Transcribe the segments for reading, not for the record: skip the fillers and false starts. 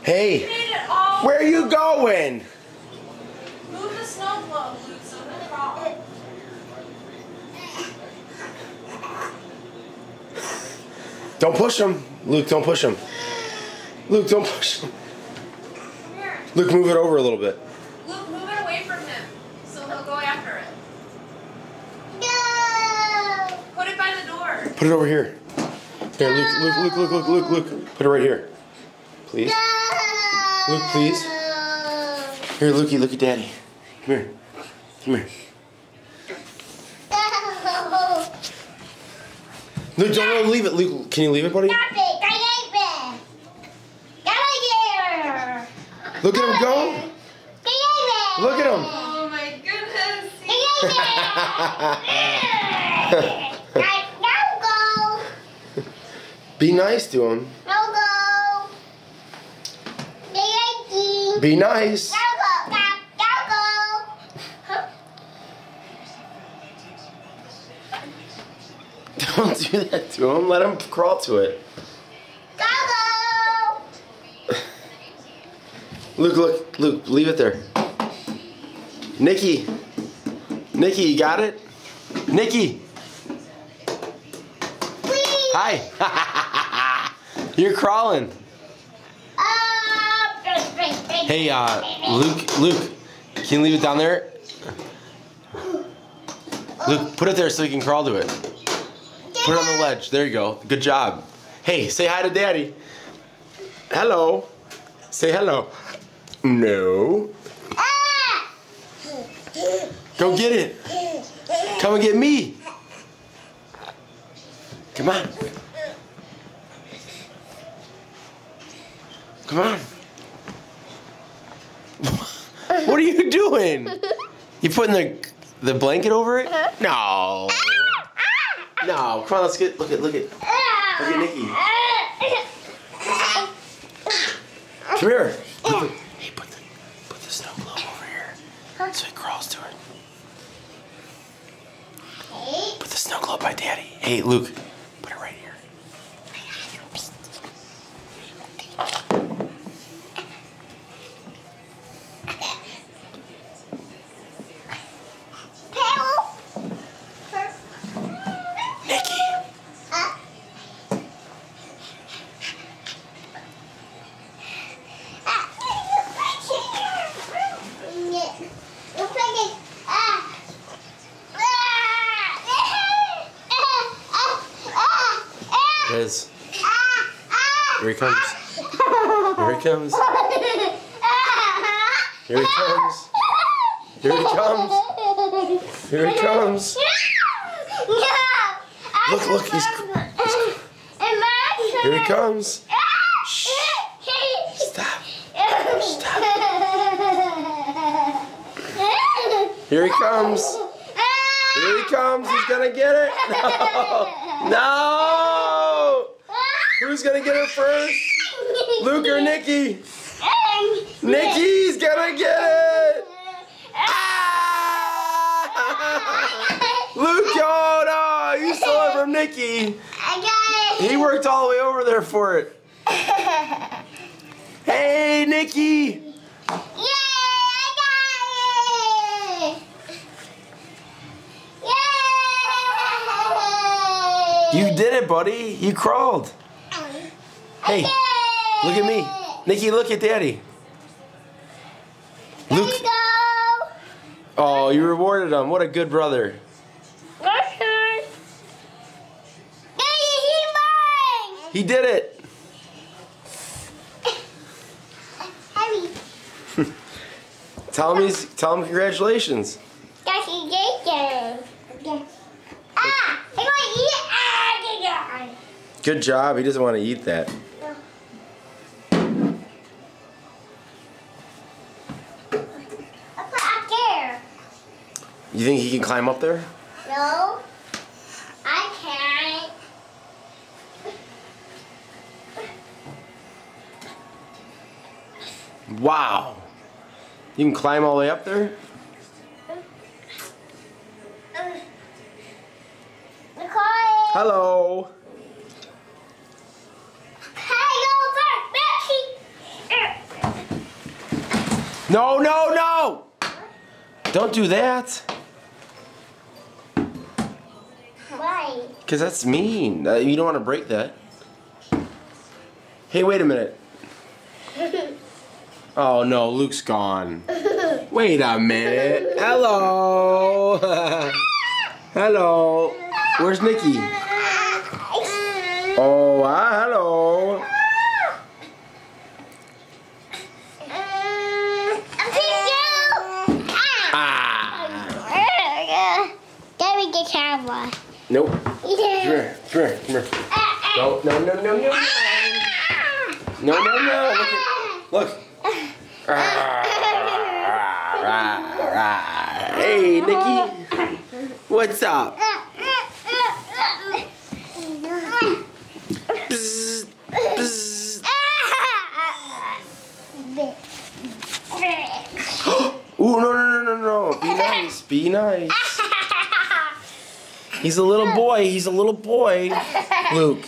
Hey, where are you going? Move the snow globe, Luke, so it'll crawl. Don't push him. Luke, don't push him. Luke, don't push him. Come here. Luke, move it over a little bit. Luke, move it away from him, so he'll go after it. No. Put it by the door. Put it over here. Here, Luke. Put it right here. Please. Luke, please. Here, Lukey, look at Daddy. Come here. Come here. Luke, don't leave it. Luke, can you leave it, buddy? Stop it. I hate it. Get Look at him go. Look at him. Oh my goodness. No go. Be nice to him. No go. Be nice. No go. Don't do that to him. Let him crawl to it. Luke, leave it there. Nikki, you got it? Nikki. Please. Hi. You're crawling. Hey, Luke, can you leave it down there? Luke, put it there so you can crawl to it. Put it on the ledge. There you go. Good job. Hey, say hi to Daddy. Hello. Say hello. No. Go get it. Come and get me. Come on. Come on. What are you doing? You putting the blanket over it? No. No. Come on, let's get look at Nikki. Come here. Hey, put the snow globe over here so he crawls to it. Put the snow globe by Daddy. Hey, Luke, put it right here. Nikki. Liz. Here he comes. Here he comes. Here he comes. Here he comes. Here he comes. Look, he's here he comes. Shh. Stop. Stop. Here he comes. Here he comes. He's gonna get it. No. No. Who's gonna get it first? Luke or Nikki? Nikki's gonna get it. Ah! Luke, oh no, you stole it from Nikki. I got it. He worked all the way over there for it. Hey, Nikki. Yay! I got it. Yay! You did it, buddy. You crawled. Hey, look at me. Nikki, look at Daddy. There Luke. you go. Oh, you rewarded him. What a good brother. He did it. Tell him congratulations. Good job. He doesn't want to eat that. You think he can climb up there? No, I can't. Wow. You can climb all the way up there? Hello. Hello, Becky. No, no, no! Don't do that. Why? Because that's mean. You don't want to break that. Hey, wait a minute. Oh no, Luke's gone. Wait a minute. Hello. Hello. Where's Nikki? Oh, hello. Let me get camera. Nope. Come here. Come here. Come here. No, no, no, no, no. No, no, no. Look. Look. Hey, Nikki. What's up? Bzz, bzz. Ooh, no, no, no, no, no. Be nice. Be nice. He's a little boy. He's a little boy. Luke.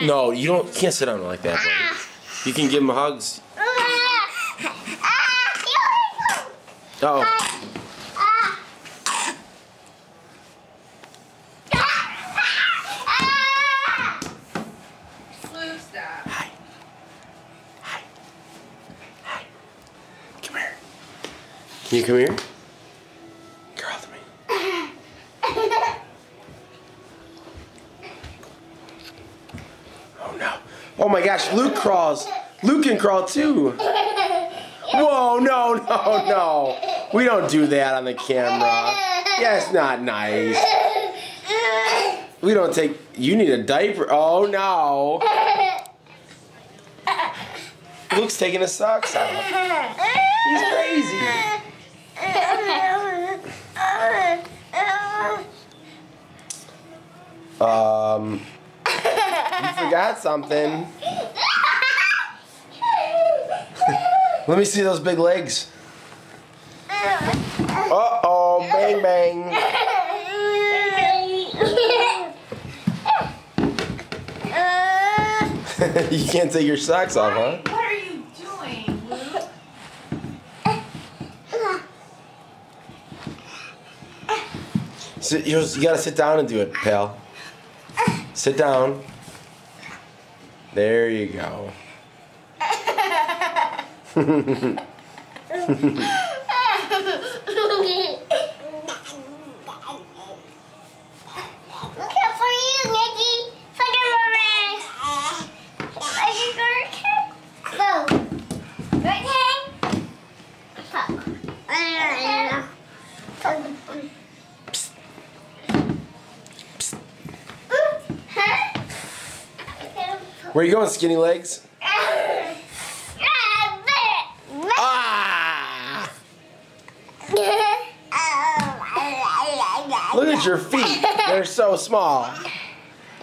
No, you don't. Can't sit down like that, buddy. You can give him hugs. Oh. Luke, stop. Hi. Hi. Hi. Come here. Can you come here? Girl to me. Oh no. Oh my gosh, Luke crawls. Luke can crawl too. Whoa, no, no, no. We don't do that on the camera. Yeah, it's not nice. We don't take, you need a diaper. Oh no. Luke's taking his socks off. He's crazy. You forgot something. Let me see those big legs. Uh-oh, bang, bang. You can't take your socks off, huh? What are you doing, Luke? You gotta sit down and do it, pal. Sit down. There you go. Where you going, skinny legs? Ah! Look at your feet. They're so small.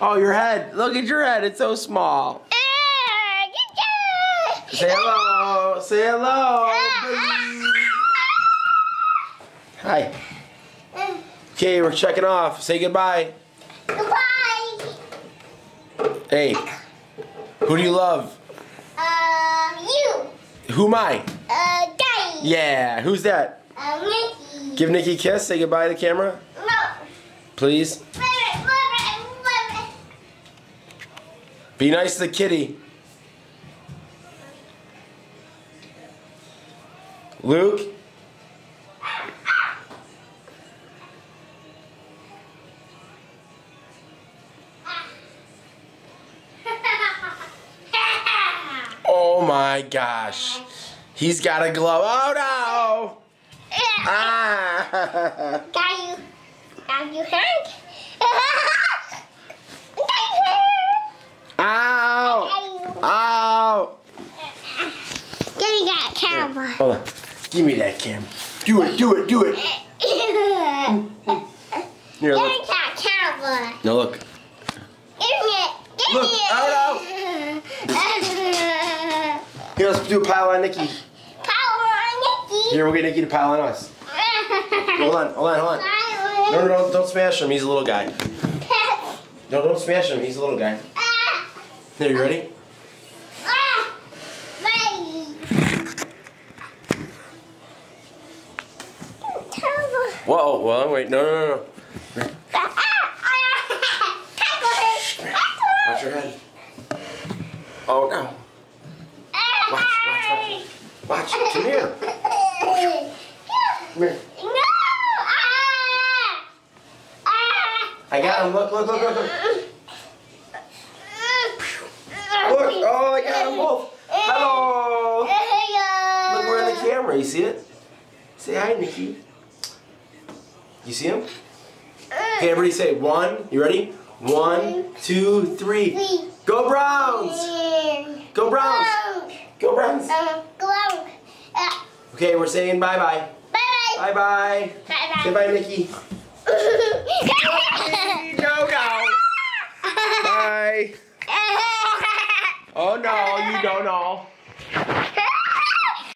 Oh, your head. Look at your head. It's so small. Say hello. Say hello. Hi. Okay, we're checking off. Say goodbye. Goodbye. Hey. Who do you love? You. Who am I? Daddy. Yeah. Who's that? Nikki. Give Nikki a kiss. Say goodbye to the camera. No. Please. Be nice to the kitty. Luke. Oh my gosh. He's got a glove. Oh no. Ah. Got you hurt? Ow. Ow. Daddy got a camera. Hold on. Give me that camera. Do it, do it, do it. Here, Daddy look. got a camera. No, look. Look. Oh no. Here, let's do a pile on Nikki. Power on Nikki. Here, we'll get Nikki to pile on us. Hold on, hold on, hold on. No, no, no, don't smash him. He's a little guy. No, don't smash him. He's a little guy. There, you ready? Whoa, well, wait, no. Watch your head. Oh, no. Watch. Come here. Come here. I got him. Look. Look, oh, I got them both. Hello. Look, we're in the camera. You see it? Say hi, Nikki. You see him? Okay, everybody say 1. You ready? 1, 2, 3. Go Browns! Go Browns! Go Browns! Okay, we're saying bye-bye. Bye-bye. Bye-bye. Say bye, Nikki. Go. Bye. Oh, no, you don't know.